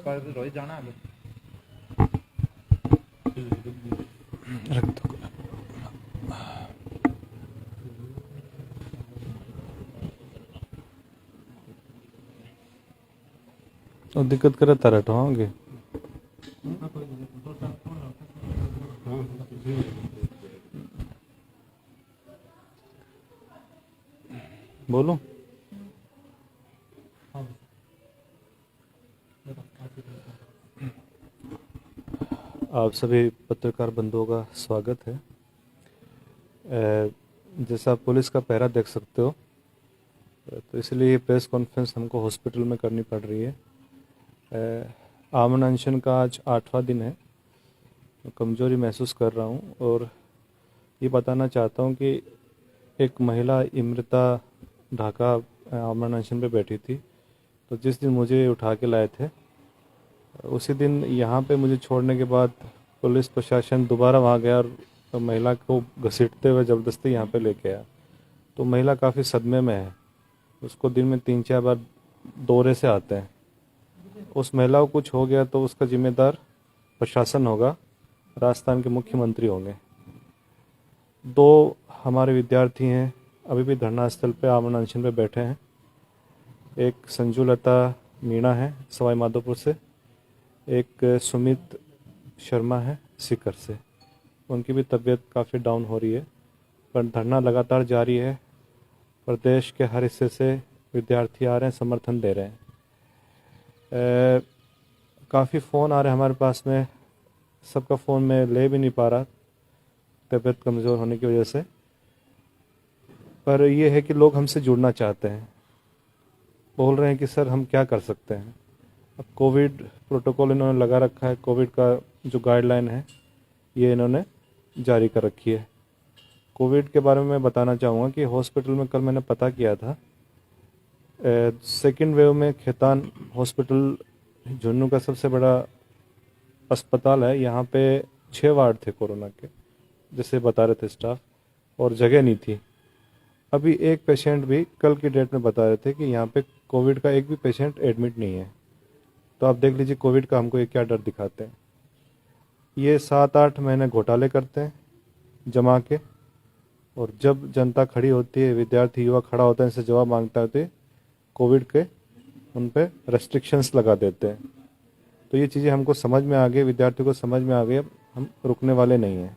रोहित जाना है रख दो। और दिक्कत करे तारा हटवाओगे। बोलो। आप सभी पत्रकार बंधुओं का स्वागत है। जैसा आप पुलिस का पहरा देख सकते हो, तो इसलिए ये प्रेस कॉन्फ्रेंस हमको हॉस्पिटल में करनी पड़ रही है। आमरण अनशन का आज 8वां दिन है। कमज़ोरी महसूस कर रहा हूँ और ये बताना चाहता हूँ कि एक महिला इमृता ढाका आमरण अनशन पे बैठी थी। तो जिस दिन मुझे उठा के लाए थे, उसी दिन यहाँ पे मुझे छोड़ने के बाद पुलिस प्रशासन दोबारा वहाँ गया और तो महिला को घसीटते हुए ज़बरदस्ती यहाँ पे लेके आया। तो महिला काफ़ी सदमे में है। उसको दिन में 3-4 बार दौरे से आते हैं। उस महिला को कुछ हो गया तो उसका जिम्मेदार प्रशासन होगा, राजस्थान के मुख्यमंत्री होंगे। 2 हमारे विद्यार्थी हैं, अभी भी धरना स्थल पे आमरण अनशन पे बैठे हैं। एक संजुलता मीणा है सवाई माधोपुर से, एक सुमित शर्मा है सीकर से। उनकी भी तबीयत काफ़ी डाउन हो रही है, पर धरना लगातार जारी है। प्रदेश के हर हिस्से से विद्यार्थी आ रहे हैं, समर्थन दे रहे हैं। काफ़ी फ़ोन आ रहे हैं हमारे पास में, सबका फ़ोन में ले भी नहीं पा रहा तबीयत कमज़ोर होने की वजह से। पर यह है कि लोग हमसे जुड़ना चाहते हैं, बोल रहे हैं कि सर हम क्या कर सकते हैं। अब कोविड प्रोटोकॉल इन्होंने लगा रखा है, कोविड का जो गाइडलाइन है ये इन्होंने जारी कर रखी है। कोविड के बारे में मैं बताना चाहूँगा कि हॉस्पिटल में कल मैंने पता किया था, सेकेंड वेव में खेतान हॉस्पिटल झुन्नू का सबसे बड़ा अस्पताल है। यहाँ पे 6 वार्ड थे कोरोना के, जैसे बता रहे थे स्टाफ, और जगह नहीं थी। अभी एक पेशेंट भी कल की डेट में बता रहे थे कि यहाँ पे कोविड का एक भी पेशेंट एडमिट नहीं है। तो आप देख लीजिए कोविड का हमको ये क्या डर दिखाते हैं। ये 7-8 महीने घोटाले करते हैं जमा के, और जब जनता खड़ी होती है, विद्यार्थी युवा खड़ा होता है, इनसे जवाब मांगता है, तो कोविड के उन पे रेस्ट्रिक्शंस लगा देते हैं। तो ये चीज़ें हमको समझ में आ गई, विद्यार्थियों को समझ में आ गई, अब हम रुकने वाले नहीं हैं।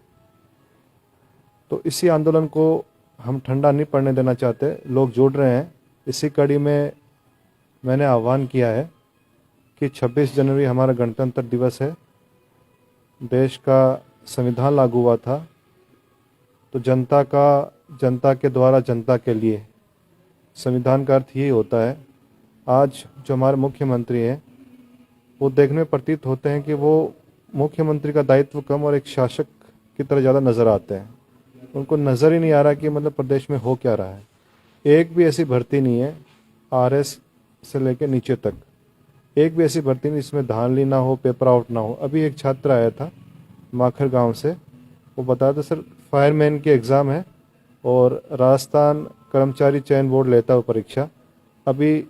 तो इसी आंदोलन को हम ठंडा नहीं पड़ने देना चाहते, लोग जुड़ रहे हैं। इसी कड़ी में मैंने आह्वान किया है कि 26 जनवरी हमारा गणतंत्र दिवस है, देश का संविधान लागू हुआ था, तो जनता के द्वारा जनता के लिए, संविधान का अर्थ यही होता है। आज जो हमारे मुख्यमंत्री हैं, वो देखने में प्रतीत होते हैं कि वो मुख्यमंत्री का दायित्व कम और एक शासक की तरह ज़्यादा नज़र आते हैं। उनको नज़र ही नहीं आ रहा कि मतलब प्रदेश में हो क्या रहा है। एक भी ऐसी भर्ती नहीं है RS से लेकर नीचे तक, एक भी ऐसी भर्ती नहीं जिसमें धांधली ना हो, पेपर आउट ना हो। अभी एक छात्र आया था माखर गांव से, वो बताया था सर फायरमैन की एग्ज़ाम है और राजस्थान कर्मचारी चयन बोर्ड लेता है परीक्षा। अभी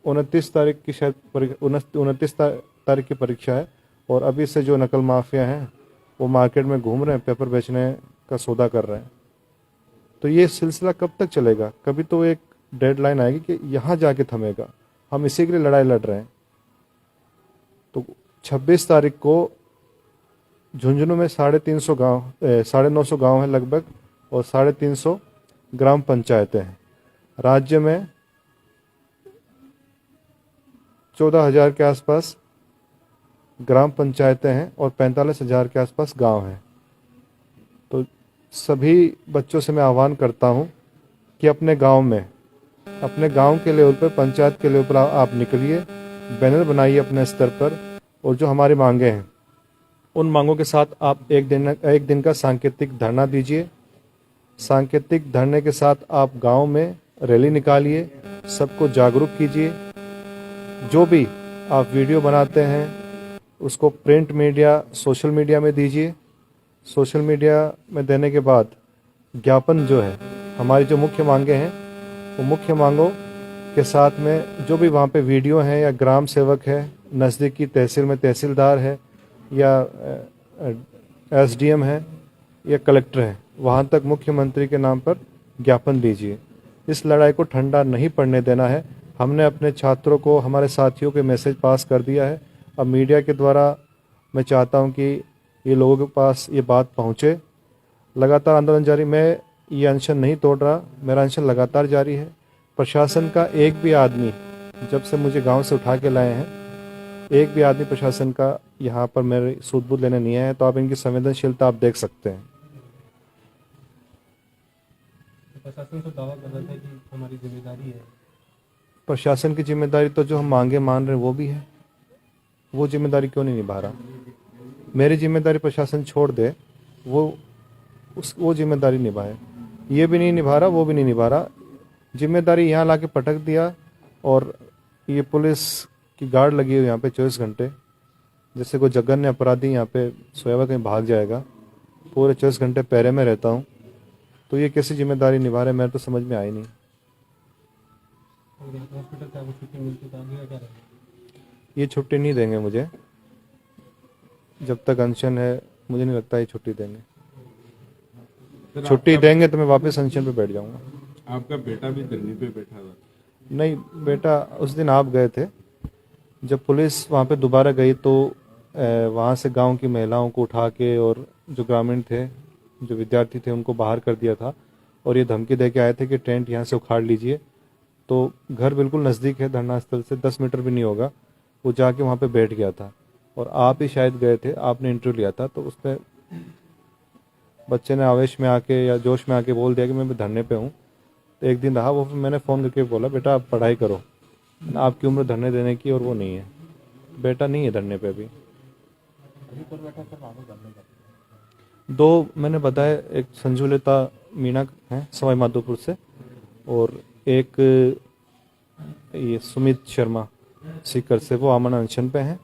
29 तारीख की शायद 29 तारीख की परीक्षा है, और अभी से जो नकल माफिया हैं वो मार्केट में घूम रहे हैं, पेपर बेचने का सौदा कर रहे हैं। तो ये सिलसिला कब तक चलेगा? कभी तो एक डेडलाइन आएगी कि यहाँ जाके थमेगा। हम इसी के लिए लड़ाई लड़ रहे हैं। तो 26 तारीख को झुंझुनू में 350 गाँव 950 गाँव है लगभग, और 350 ग्राम पंचायतें हैं। राज्य में 14,000 के आसपास ग्राम पंचायतें हैं और 45,000 के आसपास गांव हैं। तो सभी बच्चों से मैं आह्वान करता हूं कि अपने गांव में, अपने गांव के लेवल पर, पंचायत के लेवल पर आप निकलिए, बैनर बनाइए अपने स्तर पर, और जो हमारी मांगे हैं उन मांगों के साथ आप एक दिन का सांकेतिक धरना दीजिए। सांकेतिक धरने के साथ आप गांव में रैली निकालिए, सबको जागरूक कीजिए। जो भी आप वीडियो बनाते हैं उसको प्रिंट मीडिया, सोशल मीडिया में दीजिए। सोशल मीडिया में देने के बाद ज्ञापन जो है, हमारी जो मुख्य मांगे हैं, वो मुख्य मांगों के साथ में जो भी वहाँ पे वीडियो हैं या ग्राम सेवक है नज़दीकी तहसील में तहसीलदार है या एसडीएम है या कलेक्टर है, वहाँ तक मुख्यमंत्री के नाम पर ज्ञापन दीजिए। इस लड़ाई को ठंडा नहीं पड़ने देना है। हमने अपने छात्रों को, हमारे साथियों के मैसेज पास कर दिया है। अब मीडिया के द्वारा मैं चाहता हूँ कि ये लोगों के पास ये बात पहुँचे। लगातार आंदोलन जारी, मैं ये अनशन नहीं तोड़ रहा, मेरा अनशन लगातार जारी है। प्रशासन का एक भी आदमी, जब से मुझे गांव से उठा के लाए हैं, एक भी आदमी प्रशासन का यहाँ पर मेरे सूद-बूद लेने नहीं आया है। तो आप इनकी संवेदनशीलता आप देख सकते हैं। प्रशासन से दावा कर रहा था कि हमारी जिम्मेदारी है। प्रशासन की जिम्मेदारी तो जो हम मांगे मान रहे हैं वो भी है, वो जिम्मेदारी क्यों नहीं निभा रहा? मेरी जिम्मेदारी प्रशासन छोड़ दे, वो जिम्मेदारी निभाए। ये भी नहीं निभा रहा, वो भी नहीं निभा रहा। जिम्मेदारी यहाँ ला के पटक दिया और ये पुलिस की गार्ड लगी हुई यहाँ पे 24 घंटे, जैसे कोई जघन्य अपराधी यहाँ पे सोया हुआ कहीं भाग जाएगा। पूरे 24 घंटे पहरे में रहता हूँ, तो ये कैसी जिम्मेदारी निभा रहे, मेरे तो समझ में आई नहीं। हॉस्पिटल से आपको छुट्टी मिलती तो आगे का क्या रहेगा? ये छुट्टी नहीं देंगे मुझे, जब तक अनशन है मुझे नहीं लगता ये छुट्टी देंगे। छुट्टी देंगे तो मैं वापस अनशन पे बैठ जाऊंगा। आपका बेटा भी धरने पे बैठा था? नहीं, बेटा उस दिन आप गए थे, जब पुलिस वहाँ पे दोबारा गई तो वहाँ से गांव की महिलाओं को उठा के और जो ग्रामीण थे, जो विद्यार्थी थे, उनको बाहर कर दिया था और ये धमकी दे के आए थे कि टेंट यहाँ से उखाड़ लीजिए। तो घर बिल्कुल नज़दीक है धरना स्थल से, 10 मीटर भी नहीं होगा। वो जाके वहाँ पे बैठ गया था और आप ही शायद गए थे, आपने इंटरव्यू लिया था। तो उसमें बच्चे ने आवेश में आके या जोश में आके बोल दिया कि मैं धरने पे हूँ। तो एक दिन रहा वो, मैंने फ़ोन करके बोला बेटा आप पढ़ाई करो, आपकी उम्र धरने देने की और वो नहीं है। बेटा नहीं है धरने पे अभी। दो मैंने बताया, एक संजुलिता मीणा है सवाई माधोपुर से, और एक ये सुमित शर्मा सीकर से, वो अमन अनशन पे हैं।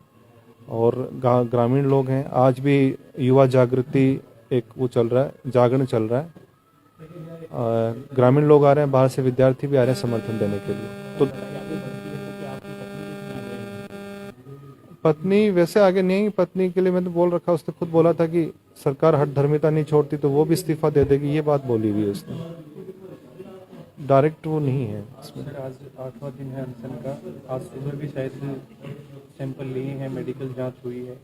और ग्रामीण लोग हैं। आज भी युवा जागृति एक वो चल रहा है, जागरण चल रहा है। ग्रामीण लोग आ रहे हैं, बाहर से विद्यार्थी भी आ रहे हैं समर्थन देने के लिए। तो पत्नी वैसे आगे नहीं, पत्नी के लिए मैंने बोल रखा, उसने खुद बोला था कि सरकार हठ धर्मिता नहीं छोड़ती तो वो भी इस्तीफा दे देगी, ये बात बोली हुई है उसने। डायरेक्ट वो नहीं है इसमें। सर आज 8वां दिन है अनशन का, आज सुबह भी शायद सैंपल लिए हैं, मेडिकल जांच हुई है,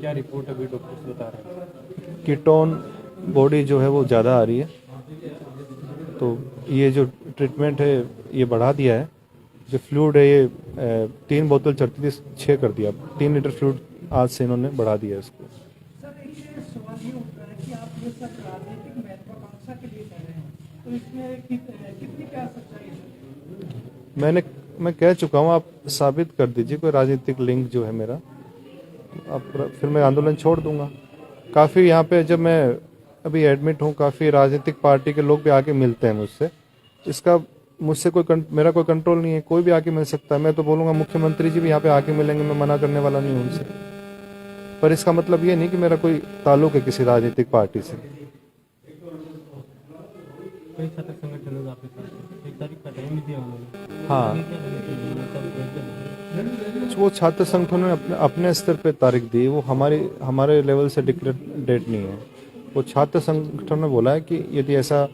क्या रिपोर्ट अभी डॉक्टर बता रहे हैं? कीटोन बॉडी जो है वो ज़्यादा आ रही है, तो ये जो ट्रीटमेंट है ये बढ़ा दिया है। जो फ्लूइड है ये 3 बोतल चढ़ती थी 6 कर दिया, 3 लीटर फ्लूइड आज से इन्होंने बढ़ा दिया इसको। सर एक सवाल ये उठता है कि आप ये सब राजनीतिक महत्वाकांक्षा के लिए कर रहे हैं, तो इसमें कितनी क्या सच्चाई है? मैं कह चुका हूँ, आप साबित कर दीजिए कोई राजनीतिक लिंक जो है मेरा, अब फिर मैं आंदोलन छोड़ दूंगा। काफ़ी यहाँ पे जब मैं अभी एडमिट हूँ, काफ़ी राजनीतिक पार्टी के लोग भी आके मिलते हैं मुझसे। इसका मुझसे मेरा कोई कंट्रोल नहीं है, कोई भी आके मिल सकता है। मैं तो बोलूँगा मुख्यमंत्री जी भी यहाँ पे आके मिलेंगे, मैं मना करने वाला नहीं हूँ उनसे। पर इसका मतलब ये नहीं कि मेरा कोई ताल्लुक है किसी राजनीतिक पार्टी से। कई छात्र संगठनों का आपके साथ 1 तारीख का टाइम भी दिया उन्होंने। हाँ, वो छात्र संगठनों ने अपने स्तर पे तारीख दी, वो हमारे लेवल से डिक्लेयर डेट नहीं है। वो छात्र संगठन ने बोला है कि यदि ऐसा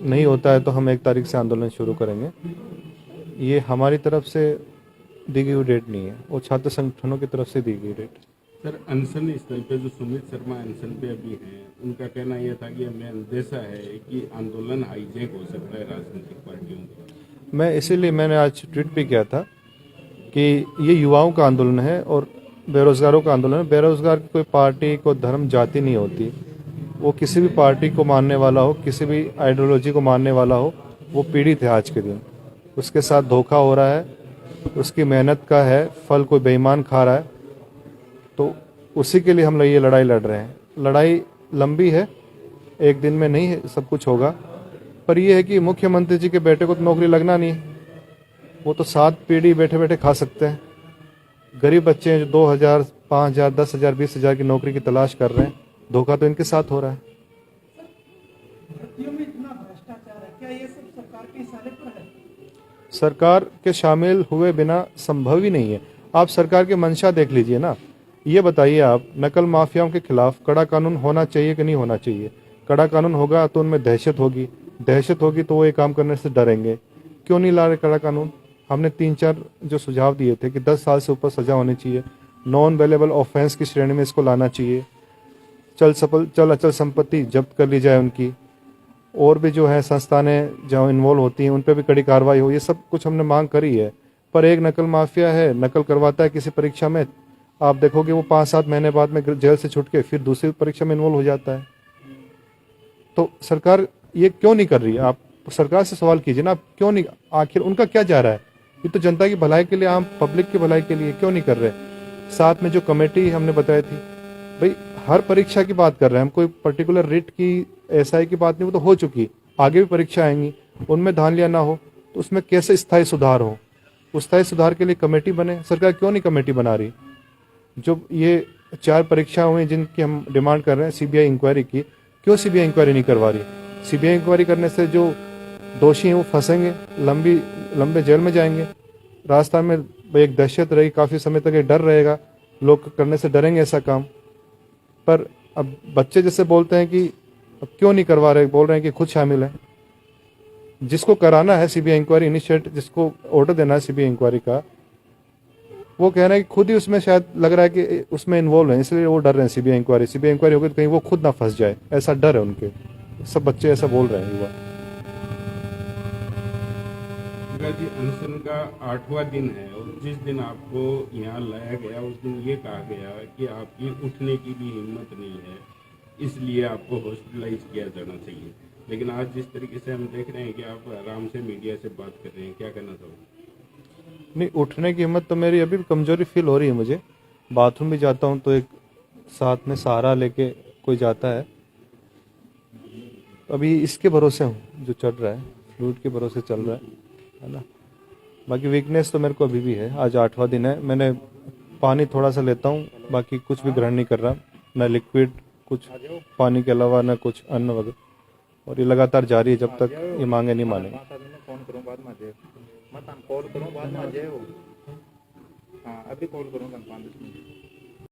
नहीं होता है तो हम 1 तारीख से आंदोलन शुरू करेंगे। ये हमारी तरफ से दी गई डेट नहीं है, वो छात्र संगठनों की तरफ से दी गई डेट। सर अनशन स्थल पे जो सुमित शर्मा अनशन पे अभी हैं, उनका कहना यह था कि हमें अंदेशा है कि आंदोलन हाईजैक हो सकता है राजनीतिक पार्टियों का। मैं इसीलिए मैंने आज ट्वीट भी किया था कि ये युवाओं का आंदोलन है और बेरोजगारों का आंदोलन है। बेरोजगार की कोई पार्टी, कोई धर्म, जाति नहीं होती। वो किसी भी पार्टी को मानने वाला हो, किसी भी आइडियोलॉजी को मानने वाला हो, वो पीड़ित है आज के दिन। उसके साथ धोखा हो रहा है, उसकी मेहनत का है फल कोई बेईमान खा रहा है। तो उसी के लिए हम ये लड़ाई लड़ रहे हैं। लड़ाई लंबी है, एक दिन में नहीं है सब कुछ होगा। पर यह है कि मुख्यमंत्री जी के बेटे को तो नौकरी लगना नहीं है, वो तो 7 पीढ़ी बैठे बैठे खा सकते हैं। गरीब बच्चे हैं जो 2000, 5000, 10,000, 20,000 की नौकरी की तलाश कर रहे हैं। धोखा तो इनके साथ हो रहा है। भर्तियों में इतना भ्रष्टाचार है, क्या ये सब सरकार के इशारे पर है? सरकार के शामिल हुए बिना संभव ही नहीं है। आप सरकार की मंशा देख लीजिए ना। ये बताइए आप, नकल माफियाओं के खिलाफ कड़ा कानून होना चाहिए कि नहीं होना चाहिए? कड़ा कानून होगा तो उनमें दहशत होगी तो वो ये काम करने से डरेंगे। क्यों नहीं ला रहे कड़ा कानून? हमने 3-4 जो सुझाव दिए थे कि 10 साल से ऊपर सजा होनी चाहिए, नॉन वेलेबल ऑफेंस की श्रेणी में इसको लाना चाहिए, चल अचल संपत्ति जब्त कर ली जाए उनकी, और भी जो है संस्थानें जहाँ इन्वॉल्व होती हैं उन पर भी कड़ी कार्रवाई हो। ये सब कुछ हमने मांग करी है। पर एक नकल माफिया है, नकल करवाता है किसी परीक्षा में, आप देखोगे वो 5-7 महीने बाद में जेल से छूट के फिर दूसरी परीक्षा में इन्वॉल्व हो जाता है। तो सरकार ये क्यों नहीं कर रही है? आप सरकार से सवाल कीजिए ना, आप क्यों नहीं? आखिर उनका क्या जा रहा है? ये तो जनता की भलाई के लिए, आम पब्लिक की भलाई के लिए, क्यों नहीं कर रहे? साथ में जो कमेटी हमने बताई थी, भाई हर परीक्षा की बात कर रहे हैं हम, कोई पर्टिकुलर रिट की एसआई की बात नहीं, वो तो हो चुकी, आगे भी परीक्षा आएंगी, उनमें धांधलियां ना हो तो उसमें कैसे स्थायी सुधार हो? उस स्थायी सुधार के लिए कमेटी बने। सरकार क्यों नहीं कमेटी बना रही? जो ये 4 परीक्षा हुई जिनकी हम डिमांड कर रहे हैं सीबीआई इंक्वायरी की, क्यों सीबीआई इंक्वायरी नहीं करवा रही? सीबीआई इंक्वायरी करने से जो दोषी हैं वो फंसेंगे, लंबे जेल में जाएंगे। राजस्थान में एक दहशत रही, काफ़ी समय तक ये डर रहेगा, लोग करने से डरेंगे ऐसा काम। पर अब बच्चे जैसे बोलते हैं कि अब क्यों नहीं करवा रहे, बोल रहे हैं कि खुद शामिल है। जिसको कराना है सीबीआई इंक्वायरी इनिशिएट, जिसको ऑर्डर देना है सीबीआई इंक्वायरी का, वो कह रहे हैं कि खुद ही उसमें शायद लग रहा है कि उसमें इन्वॉल्व है, इसलिए वो डर रहे हैं सीबीआई इंक्वायरी होगी तो कहीं वो खुद ना फंस जाए, ऐसा डर है उनके। सब बच्चे ऐसा बोल रहे हैं युवा। जी, अनशन का 8वां दिन है और जिस दिन आपको यहाँ लाया गया उस दिन ये कहा गया कि आपकी उठने की भी हिम्मत नहीं है, इसलिए आपको हॉस्पिटलाइज किया जाना चाहिए। लेकिन आज जिस तरीके से हम देख रहे हैं कि आप आराम से मीडिया से बात कर रहे हैं, क्या कहना चाहोगे? नहीं, उठने की हिम्मत तो मेरी अभी भी कमजोरी फील हो रही है मुझे। बाथरूम भी जाता हूँ तो एक साथ में सहारा लेके कोई जाता है। अभी इसके भरोसे हूँ जो चल रहा है, फ्लूइड के भरोसे चल रहा है ना। बाकी वीकनेस तो मेरे को अभी भी है। आज 8वां दिन है, मैंने पानी थोड़ा सा लेता हूँ, बाकी कुछ भी ग्रहण नहीं कर रहा, ना लिक्विड कुछ पानी के अलावा, ना कुछ अन्न वगैरह, और ये लगातार जारी है जब तक ये मांगे नहीं मानेंगे। फोन करूँ बाद में, मैं कॉल करूँ बाद में आ जाए वो। हाँ अभी कॉल करूँगा 5-10 मिनट।